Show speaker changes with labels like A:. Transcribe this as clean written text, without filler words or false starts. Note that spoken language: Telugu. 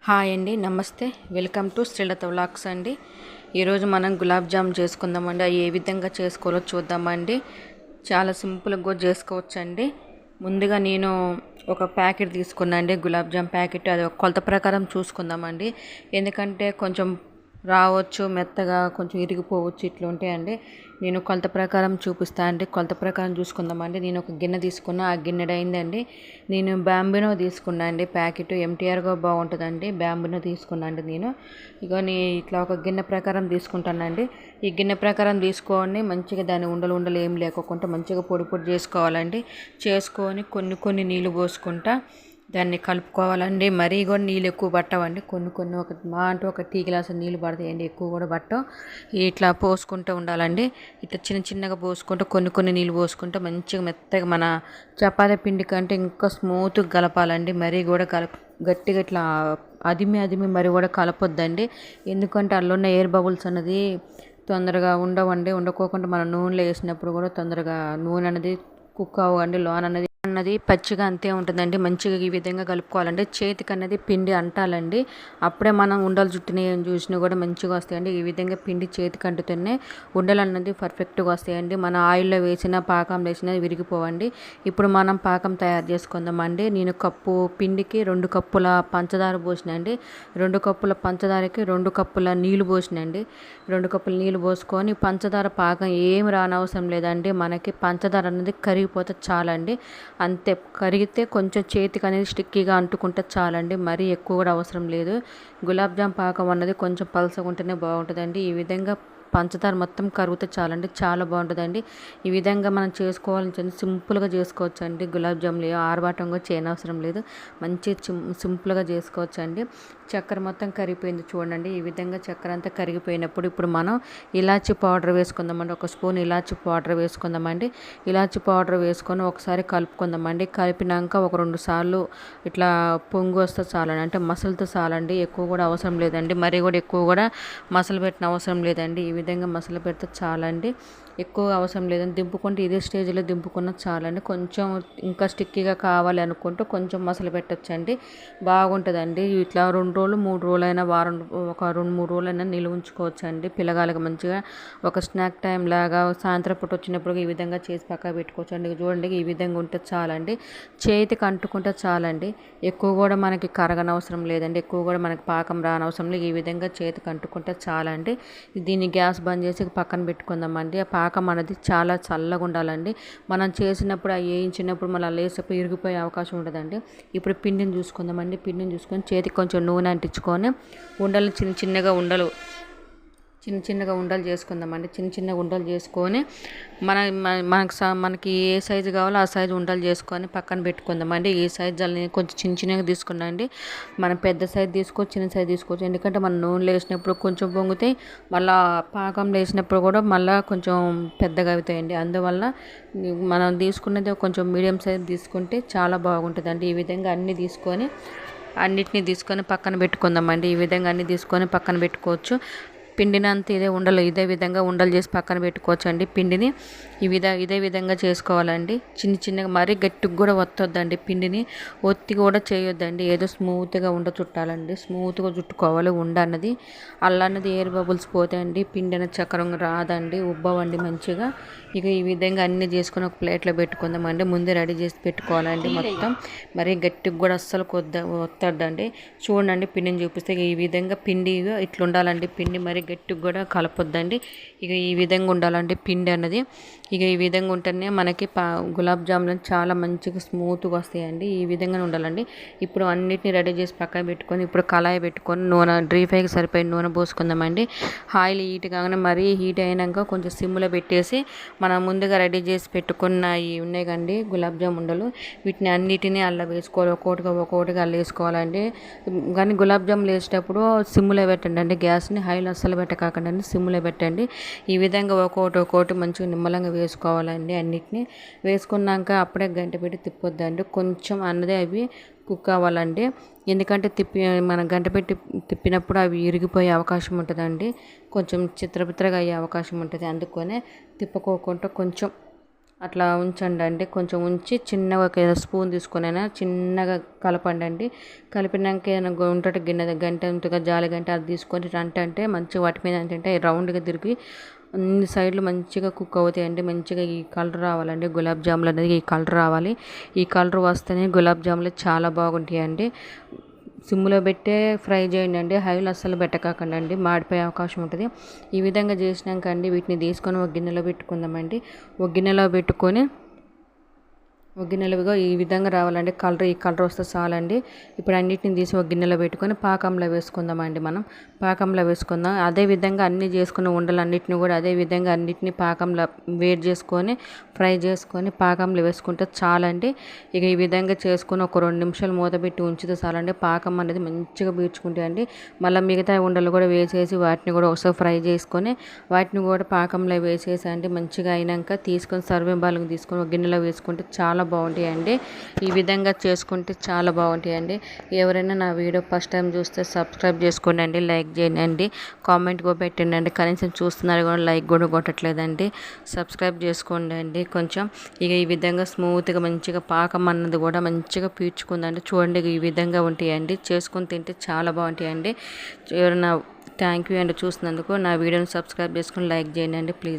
A: హాయ్ అండి, నమస్తే. వెల్కమ్ టు శ్రీలత వ్లాగ్స్ అండి. ఈరోజు మనం గులాబ్ జామ్ చేసుకుందామండి. అవి ఏ విధంగా చేసుకోవాలో చూద్దామండి. చాలా సింపుల్గా చేసుకోవచ్చు అండి. ముందుగా నేను ఒక ప్యాకెట్ తీసుకున్నా అండి, గులాబ్ జామ్ ప్యాకెట్. అది ఒక కొలత ప్రకారం చూసుకుందామండి. ఎందుకంటే కొంచెం రావచ్చు, మెత్తగా కొంచెం ఇరిగిపోవచ్చు, ఇట్లా ఉంటాయండి. నేను కొలత ప్రకారం చూపిస్తాను అండి. కొలత ప్రకారం చూసుకుందామండి. నేను ఒక గిన్నె తీసుకున్నా, ఆ గిన్నె అయిందండి. నేను బ్యాంబినో తీసుకున్నా అండి ప్యాకెట్. ఎంటీఆర్గా బాగుంటుందండి. బ్యాంబినో తీసుకున్నా అండి నేను. ఇట్లా ఒక గిన్నె ప్రకారం తీసుకుంటానండి. ఈ గిన్నె ప్రకారం తీసుకొని మంచిగా దాన్ని ఉండలు ఏం లేకోకుండా మంచిగా పొడి పొడి చేసుకోవాలండి. చేసుకొని కొన్ని నీళ్ళు పోసుకుంటా దాన్ని కలుపుకోవాలండి. మరీ కూడా నీళ్ళు ఎక్కువ పట్టవండి. కొన్ని ఒక టీ గ్లాసు నీళ్ళు పడతాయండి, ఎక్కువ కూడా పట్టవు. ఇట్లా పోసుకుంటూ ఉండాలండి. ఇట్లా చిన్నగా పోసుకుంటూ కొన్ని నీళ్ళు పోసుకుంటూ మంచిగా మెత్తగా మన చపాతీ పిండి కంటే ఇంకా స్మూత్గా కలపాలండి. మరీ కూడా గట్టిగా ఇట్లా అదిమి మరి కూడా కలపొద్దండి. ఎందుకంటే అందులో ఉన్న ఎయిర్ బబుల్స్ అన్నది తొందరగా ఉండకోకుండా మనం నూనెలో వేసినప్పుడు కూడా తొందరగా నూనె అనేది కుక్ అవ్వండి. లోన్ అన్నది పచ్చిగా అంతే ఉంటుందండి. మంచిగా ఈ విధంగా కలుపుకోవాలండి. చేతికి అన్నది పిండి అంటాలండి. అప్పుడే మనం ఉండలు చూసినా కూడా మంచిగా వస్తాయండి. ఈ విధంగా పిండి చేతికి అంటుతూనే ఉండలు అన్నది పర్ఫెక్ట్గా వస్తాయండి. మన ఆయిల్లో వేసినా పాకం వేసినా విరిగిపోవండి. ఇప్పుడు మనం పాకం తయారు చేసుకుందామండి. నేను కప్పు పిండికి 2 కప్పుల పంచదార పోసినండి. 2 కప్పుల పంచదారకి 2 కప్పుల నీళ్ళు పోసినండి. 2 కప్పుల నీళ్ళు పోసుకొని పంచదార పాకం ఏమి రానవసరం లేదండి. మనకి పంచదార అనేది కరిగిపోతే చాలండి. అంతే, కరిగితే కొంచెం చేతికి అనేది స్టిక్కీగా అంటుకుంటే చాలండి. మరీ ఎక్కువ కూడా అవసరం లేదు. గులాబ్ జామ్ పాకం అన్నది కొంచెం పలసగా ఉంటేనే బాగుంటుందండి. ఈ విధంగా పంచదార మొత్తం కరిగితే చాలండి, చాలా బాగుంటుందండి. ఈ విధంగా మనం చేసుకోవాలని సింపుల్గా చేసుకోవచ్చు అండి. గులాబ్ జాములు ఆర్భాటంగా చేయనవసరం లేదు. మంచి సింపుల్గా చేసుకోవచ్చు అండి. చక్కెర మొత్తం కరిగిపోయింది చూడండి. ఈ విధంగా చక్కెర అంతా కరిగిపోయినప్పుడు ఇప్పుడు మనం ఇలాచి పౌడర్ వేసుకుందామండి. ఒక స్పూన్ ఇలాచి పౌడర్ వేసుకుందామండి. ఇలాచి పౌడర్ వేసుకొని ఒకసారి కలుపుకుందామండి. కలిపినాక ఒక 2 సార్లు ఇట్లా పొంగు వస్తే చాలండి, అంటే మసలుతో చాలండి. ఎక్కువ కూడా అవసరం లేదండి. మరీ కూడా ఎక్కువ కూడా మసలు పెట్టిన అవసరం లేదండి. ఈ విధంగా మసలు పెడితే చాలండి. ఎక్కువ అవసరం లేదండి. దింపుకుంటే ఇదే స్టేజ్లో దింపుకున్న చాలండి. కొంచెం ఇంకా స్టిక్కీగా కావాలి అనుకుంటే కొంచెం మసలు పెట్టచ్చండి, బాగుంటుందండి. ఇట్లా 2 రోజులు 3 రోజులు అయినా ఒక 2-3 రోజులైనా నిల్వ ఉంచుకోవచ్చండి. పిల్లగాళ్ళకి మంచిగా ఒక స్నాక్ టైం లాగా సాయంత్రం పూట వచ్చినప్పుడు ఈ విధంగా చేసి పక్క పెట్టుకోవచ్చండి. చూడండి, ఈ విధంగా ఉంటే చాలండి. చేతికి అంటుకుంటే చాలండి. ఎక్కువ కూడా మనకి కరగనవసరం లేదండి. ఎక్కువ కూడా మనకి పాకం రానవసరం లేదు. ఈ విధంగా చేతికి అంటుకుంటే చాలండి. దీన్ని గ్యాస్ బంద్ చేసి పక్కన పెట్టుకుందామండి. ఆ పాకం అనేది చాలా చల్లగా ఉండాలండి. మనం చేసినప్పుడు వేయించినప్పుడు మళ్ళీ లేసేపు ఇరిగిపోయే అవకాశం ఉండదండి. ఇప్పుడు పిండిని చూసుకుందామండి. పిండిని చూసుకొని చేతికి కొంచెం నూనె అంటించుకొని ఉండలు చిన్నగా ఉండలు చేసుకుందామండి. చిన్న ఉండలు చేసుకొని మనకి ఏ సైజు కావాలో ఆ సైజు ఉండలు చేసుకొని పక్కన పెట్టుకుందామండి. ఈ సైజు జల్ని కొంచెం చిన్నగా తీసుకున్నాండి. మనం పెద్ద సైజు తీసుకోవచ్చు, చిన్న సైజు తీసుకోవచ్చు. ఎందుకంటే మనం నూనెలో వేసినప్పుడు కొంచెం పొంగితే మళ్ళీ పాకంలో వేసినప్పుడు కూడా మళ్ళీ కొంచెం పెద్దగా అవుతాయండి. అందువల్ల మనం తీసుకున్నది కొంచెం మీడియం సైజు తీసుకుంటే చాలా బాగుంటుందండి. ఈ విధంగా అన్నిటినీ తీసుకొని పక్కన పెట్టుకుందామండి. ఈ విధంగా అన్ని తీసుకొని పక్కన పెట్టుకోవచ్చు. పిండిని అంతా ఇదే విధంగా ఉండలు చేసి పక్కన పెట్టుకోవచ్చు అండి. పిండిని ఇదే విధంగా చేసుకోవాలండి. చిన్నగా మరీ గట్టిగా కూడా ఒత్తొద్దండి. పిండిని ఒత్తి కూడా చేయొద్దండి. ఏదో స్మూత్గా చుట్టాలండి. స్మూత్గా చుట్టుకోవాలి అన్నది. అన్నది ఎయిర్ బబుల్స్ పోతాయండి. పిండి అనేది చక్రం రాదండి, ఉబ్బవండి మంచిగా. ఈ విధంగా అన్నీ చేసుకొని ఒక ప్లేట్లో పెట్టుకుందామండి. ముందే రెడీ చేసి పెట్టుకోవాలండి మొత్తం. మరీ గట్టిగా కూడా అస్సలు ఒత్తద్దండి. చూడండి, పిండిని చూపిస్తే ఈ విధంగా పిండి ఇట్లా ఉండాలండి. పిండి మరి గట్టిగా కూడా కలపొద్దండి. ఈ విధంగా ఉండాలండి పిండి అన్నది. ఈ విధంగా ఉంటేనే మనకి గులాబ్ జాములు చాలా మంచిగా స్మూత్గా వస్తాయండి. ఈ విధంగా ఉండాలండి. ఇప్పుడు అన్నిటిని రెడీ చేసి పక్కన పెట్టుకొని ఇప్పుడు కళాయి పెట్టుకొని నూనె డీప్ ఫ్రైకి సరిపోయిన నూనె పోసుకుందామండి. ఆయిల్ హీట్ కాగానే మరీ హీట్ అయినాక కొంచెం సిమ్లో పెట్టేసి మనం ముందుగా రెడీ చేసి పెట్టుకున్న ఇవి ఉన్నాయి కండి గులాబ్ జామ్ ఉండలు, వీటిని అన్నిటినీ అలా వేసుకోవాలి. ఒక్కొక్కటిగా అలా వేసుకోవాలండి. కానీ గులాబ్ జాములు వేసేటప్పుడు సిమ్లో పెట్టండి అండి. గ్యాస్ని హైలో అస్సలు పెట్టకండి అండి, సిమ్లో పెట్టండి. ఈ విధంగా ఒక్కొక్కటి మంచిగా నిమ్మలంగా వేసుకోవాలండి. అన్నిటినీ వేసుకున్నాక అప్పుడే గంట పెట్టి తిప్పొద్దండి. కొంచెం అన్నదే అవి కుక్ అవ్వాలండి. ఎందుకంటే మనం గంట పెట్టి తిప్పినప్పుడు అవి ఇరిగిపోయే అవకాశం ఉంటుందండి. కొంచెం చిత్రపిత్రగా అయ్యే అవకాశం ఉంటుంది. అందుకనే తిప్పుకోకుండా కొంచెం అట్లా ఉంచండి అండి. కొంచెం ఉంచి చిన్నగా ఒక స్పూన్ తీసుకొనైనా చిన్నగా కలపండి అండి. కలిపినాక ఏదైనా ఉంటే గిన్నె గంట ఉంటుంది, జాలి గంట అది తీసుకొని అంటే మంచిగా వాటి మీద ఏంటంటే రౌండ్గా తిరిగి అన్ని సైడ్లు మంచిగా కుక్ అవుతాయండి. మంచిగా ఈ కలర్ రావాలండి. గులాబ్ జాములు అనేది ఈ కలర్ రావాలి. ఈ కలర్ వస్తేనే గులాబ్ జాములు చాలా బాగుంటాయండి. సిమ్లో పెట్టే ఫ్రై చేయండి అండి. హైలో అస్సలు పెట్టకండి అండి, మాడిపోయే అవకాశం ఉంటుంది. ఈ విధంగా చేసినాక అండి వీటిని తీసుకొని ఒక గిన్నెలో పెట్టుకుందామండి. ఒక గిన్నెలో పెట్టుకొని ఒక గిన్నెలుగా ఈ విధంగా రావాలండి. ఈ కలర్ వస్తే చాలండి. ఇప్పుడు అన్నిటిని తీసి ఒక గిన్నెలో పెట్టుకొని పాకంలో వేసుకుందామండి. మనం పాకంలో వేసుకుందాం. అదే విధంగా అన్నీ చేసుకున్న ఉండలన్నిటిని కూడా అదే విధంగా అన్నిటిని పాకంలో వేడి చేసుకొని ఫ్రై చేసుకొని పాకంలో వేసుకుంటే చాలండి. ఇక ఈ విధంగా చేసుకొని ఒక 2 నిమిషాలు మూత పెట్టి ఉంచితే చాలండి. పాకం అనేది మంచిగా పీల్చుకుంటాయండి. మళ్ళీ మిగతా ఉండలు కూడా వేసేసి వాటిని కూడా ఒకసారి ఫ్రై చేసుకొని వాటిని కూడా పాకంలో వేసేసి అండి మంచిగా అయినాక తీసుకొని సర్వింగ్ బౌల్కి తీసుకొని ఒక గిన్నెలో వేసుకుంటే చాలా బాగుంటాయండి. ఈ విధంగా చేసుకుంటే చాలా బాగుంటాయండి. ఎవరైనా నా వీడియో ఫస్ట్ టైం చూస్తే సబ్స్క్రైబ్ చేసుకోండి, లైక్ చేయండి, కామెంట్ కూడా పెట్టండి. కనీసం చూస్తున్నారు కూడా లైక్ కూడా కొట్టట్లేదండి. సబ్స్క్రైబ్ చేసుకోండి అండి కొంచెం. ఇక ఈ విధంగా స్మూత్గా మంచిగా పాకం అన్నది కూడా మంచిగా పీల్చుకుందండి. చూడండి ఈ విధంగా ఉంటాయండి. చేసుకొని తింటే చాలా బాగుంటాయండి. ఎవరైనా థ్యాంక్ యూ అండి చూసినందుకు. నా వీడియోని సబ్స్క్రైబ్ చేసుకొని లైక్ చేయండి అండి ప్లీజ్.